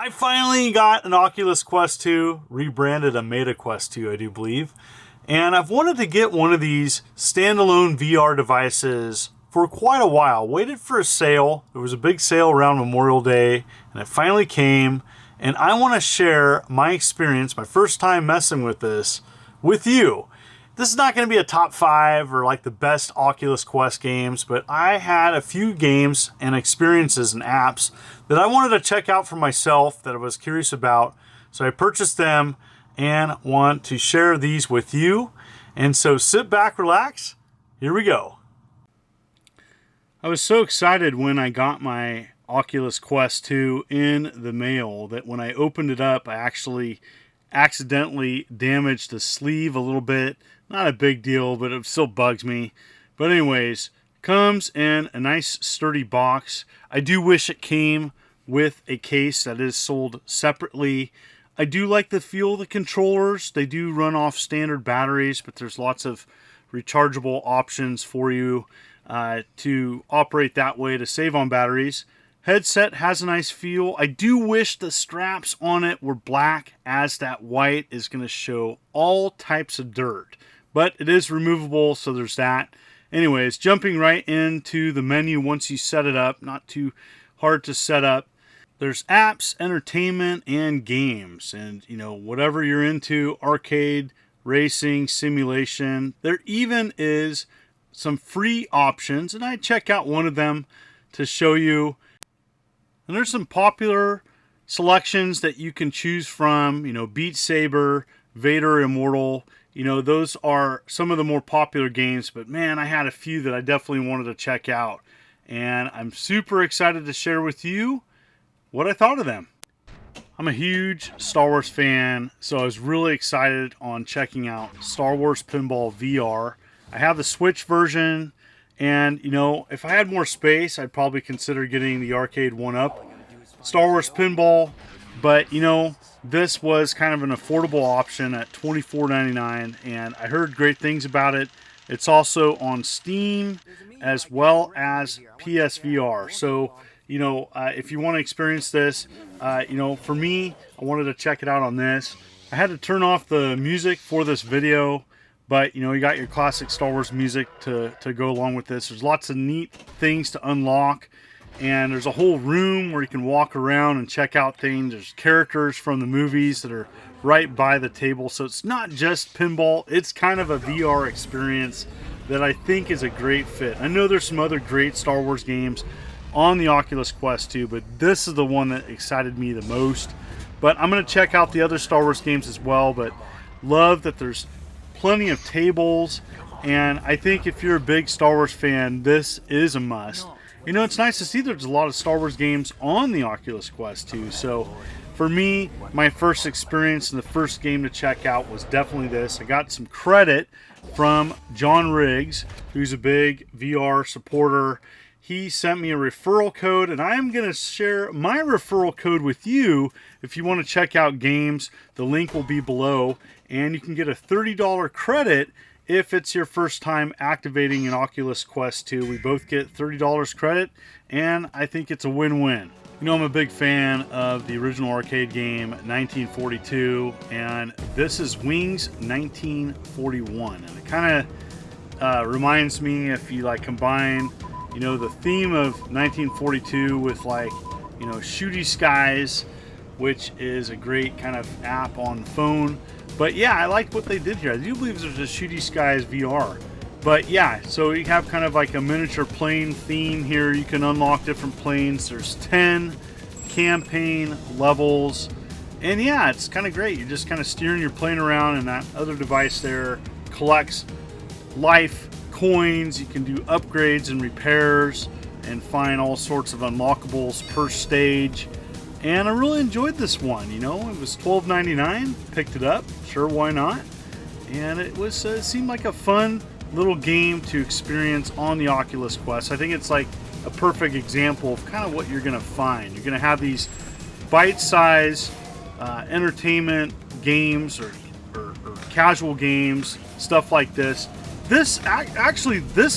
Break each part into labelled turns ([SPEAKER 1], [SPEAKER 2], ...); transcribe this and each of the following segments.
[SPEAKER 1] I finally got an Oculus Quest 2, rebranded a Meta Quest 2, I do believe. And I've wanted to get one of these standalone VR devices for quite a while. Waited for a sale. There was a big sale around Memorial Day, and it finally came. And I want to share my experience, my first time messing with this, with you. This is not going to be a top 5 or like the best Oculus Quest games, but I had a few games and experiences and apps that I wanted to check out for myself that I was curious about. So I purchased them and want to share these with you. And so sit back, relax. Here we go. I was so excited when I got my Oculus Quest 2 in the mail that when I opened it up, I actually accidentally damaged the sleeve a little bit. Not a big deal, but it still bugs me. But anyways, comes in a nice sturdy box. I do wish it came with a case that is sold separately. I do like the feel of the controllers. They do run off standard batteries, but there's lots of rechargeable options for you to operate that way to save on batteries. Headset has a nice feel. I do wish the straps on it were black, as that white is going to show all types of dirt. But it is removable, so there's that. Anyways, jumping right into the menu once you set it up. Not too hard to set up. There's apps, entertainment, and games. And, you know, whatever you're into, arcade, racing, simulation. There even is some free options, and I check out one of them to show you. And there's some popular selections that you can choose from, you know, Beat Saber, Vader Immortal. You know, those are some of the more popular games, but man, I had a few that I definitely wanted to check out. And I'm super excited to share with you what I thought of them. I'm a huge Star Wars fan, so I was really excited on checking out Star Wars Pinball VR. I have the Switch version. And, you know, if I had more space, I'd probably consider getting the arcade one-up Star Wars Pinball. But, you know, this was kind of an affordable option at $24.99, and I heard great things about it. It's also on Steam as well as PSVR. So, you know, if you want to experience this, you know, for me, I wanted to check it out on this. I had to turn off the music for this video. But, you know, you got your classic Star Wars music to go along with this. There's lots of neat things to unlock. And there's a whole room where you can walk around and check out things. There's characters from the movies that are right by the table. So it's not just pinball. It's kind of a VR experience that I think is a great fit. I know there's some other great Star Wars games on the Oculus Quest 2, but this is the one that excited me the most. But I'm going to check out the other Star Wars games as well. But love that there's plenty of tables, and I think if you're a big Star Wars fan, this is a must. You know, it's nice to see there's a lot of Star Wars games on the Oculus Quest 2. So for me, my first experience and the first game to check out was definitely this. I got some credit from John Riggs, who's a big VR supporter. He sent me a referral code, and I'm going to share my referral code with you if you want to check out games. The link will be below, and you can get a $30 credit if it's your first time activating an Oculus Quest 2. We both get $30 credit, and I think it's a win-win. You know, I'm a big fan of the original arcade game 1942, and this is Wings 1941. And it kind of reminds me, if you like combine, you know, the theme of 1942 with, like, you know, Shooty Skies, which is a great kind of app on phone. But yeah, I like what they did here. I do believe there's a Shooty Skies VR. But yeah, so you have kind of like a miniature plane theme here. You can unlock different planes. There's 10 campaign levels. And yeah, it's kind of great. You're just kind of steering your plane around, and that other device there collects life coins. You can do upgrades and repairs and find all sorts of unlockables per stage. And I really enjoyed this one. You know, it was $12.99. Picked it up. Sure, why not? And it was it seemed like a fun little game to experience on the Oculus Quest. I think it's like a perfect example of kind of what you're going to find. You're going to have these bite-sized entertainment games or casual games, stuff like this. This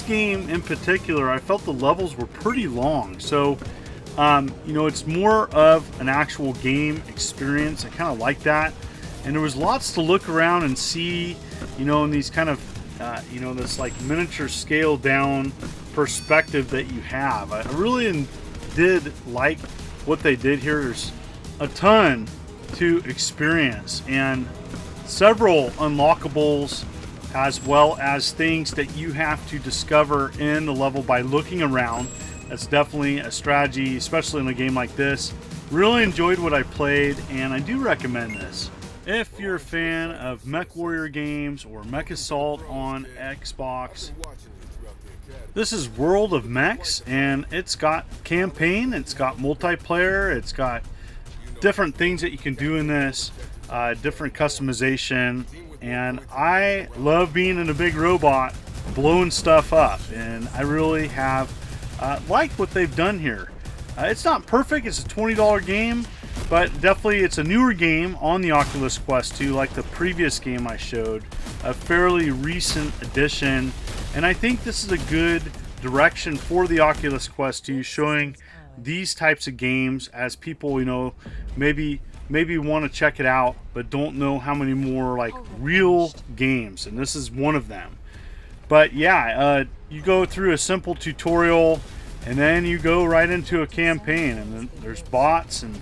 [SPEAKER 1] game in particular, I felt the levels were pretty long. So You know, it's more of an actual game experience. I kind of like that. And there was lots to look around and see, you know, in these kind of, you know, this like miniature scale down perspective that you have. I really did like what they did here. There's a ton to experience and several unlockables, as well as things that you have to discover in the level by looking around. That's definitely a strategy, especially in a game like this. Really enjoyed what I played, and I do recommend this. If you're a fan of Mech Warrior games or Mech Assault on Xbox, this is World of Mechs, and it's got campaign, it's got multiplayer, it's got different things that you can do in this, different customization, and I love being in a big robot blowing stuff up, and I really have liked what they've done here. It's not perfect, it's a $20 game, but definitely it's a newer game on the Oculus Quest 2, like the previous game I showed, a fairly recent addition, and I think this is a good direction for the Oculus Quest 2, showing these types of games as people, you know, maybe want to check it out but don't know how many more like real games, and this is one of them. But yeah, you go through a simple tutorial and then you go right into a campaign, and then there's bots and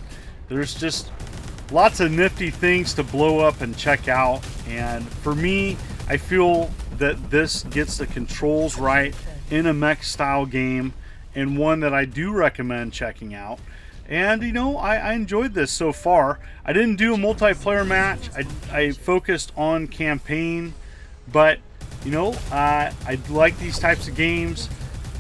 [SPEAKER 1] there's just lots of nifty things to blow up and check out. And for me, I feel that this gets the controls right in a mech style game, and one that I do recommend checking out. And you know, I enjoyed this so far. I didn't do a multiplayer match. I focused on campaign, but you know, I like these types of games.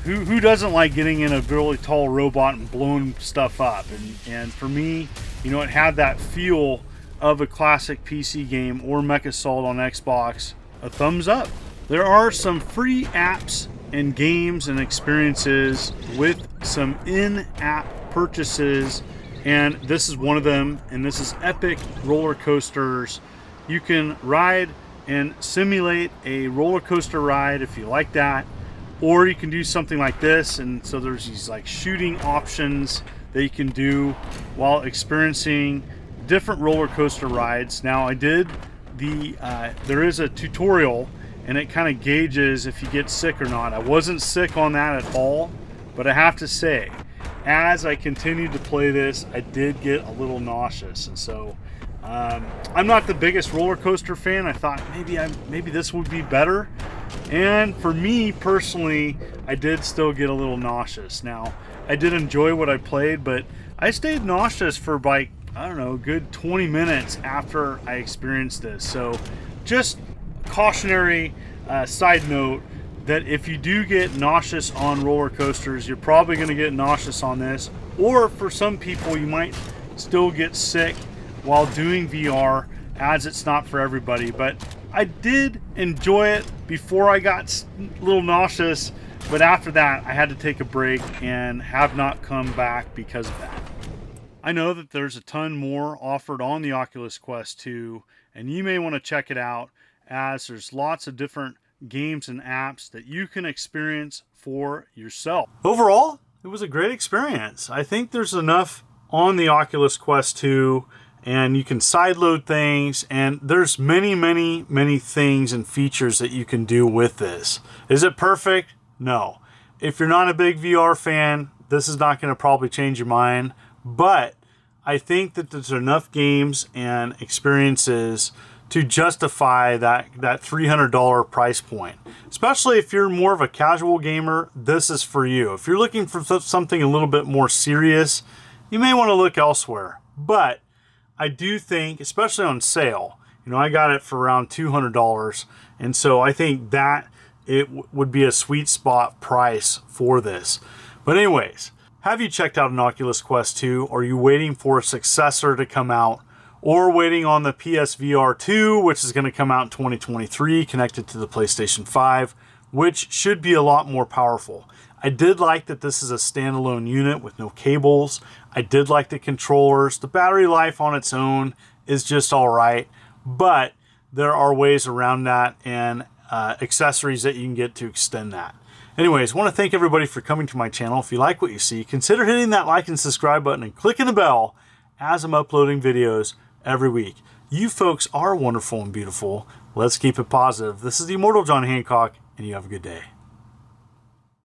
[SPEAKER 1] Who doesn't like getting in a really tall robot and blowing stuff up? And for me, you know, it had that feel of a classic PC game or Mech Assault on Xbox. A thumbs up. There are some free apps and games and experiences with some in-app purchases, and this is one of them, and this is Epic Roller Coasters. You can ride and simulate a roller coaster ride if you like that, or you can do something like this. And so there's these like shooting options that you can do while experiencing different roller coaster rides. Now I did there is a tutorial, and it kind of gauges if you get sick or not. I wasn't sick on that at all, but I have to say, as I continued to play this, I did get a little nauseous. And so I'm not the biggest roller coaster fan. I thought maybe this would be better, and for me personally, I did still get a little nauseous. Now I did enjoy what I played, but I stayed nauseous for like, I don't know, a good 20 minutes after I experienced this. So just cautionary side note that if you do get nauseous on roller coasters, you're probably going to get nauseous on this, or for some people you might still get sick while doing VR, as it's not for everybody. But I did enjoy it before I got a little nauseous, but after that I had to take a break and have not come back because of that. I know that there's a ton more offered on the Oculus Quest 2, and you may want to check it out, as there's lots of different games and apps that you can experience for yourself. Overall, it was a great experience. I think there's enough on the Oculus Quest 2, and you can sideload things, and there's many things and features that you can do with this. Is it perfect? No. If you're not a big VR fan, this is not going to probably change your mind, but I think that there's enough games and experiences to justify that $300 price point. Especially if you're more of a casual gamer, this is for you. If you're looking for something a little bit more serious, you may want to look elsewhere. But I do think, especially on sale, you know, I got it for around $200, and so I think that it would be a sweet spot price for this. But anyways, have you checked out an Oculus Quest 2? Are you waiting for a successor to come out, or waiting on the PSVR 2, which is going to come out in 2023, connected to the PlayStation 5, which should be a lot more powerful? I did like that this is a standalone unit with no cables. I did like the controllers. The battery life on its own is just all right, but there are ways around that and accessories that you can get to extend that. Anyways, I want to thank everybody for coming to my channel. If you like what you see, consider hitting that like and subscribe button and clicking the bell as I'm uploading videos every week. You folks are wonderful and beautiful. Let's keep it positive. This is the Immortal John Hancock, and you have a good day.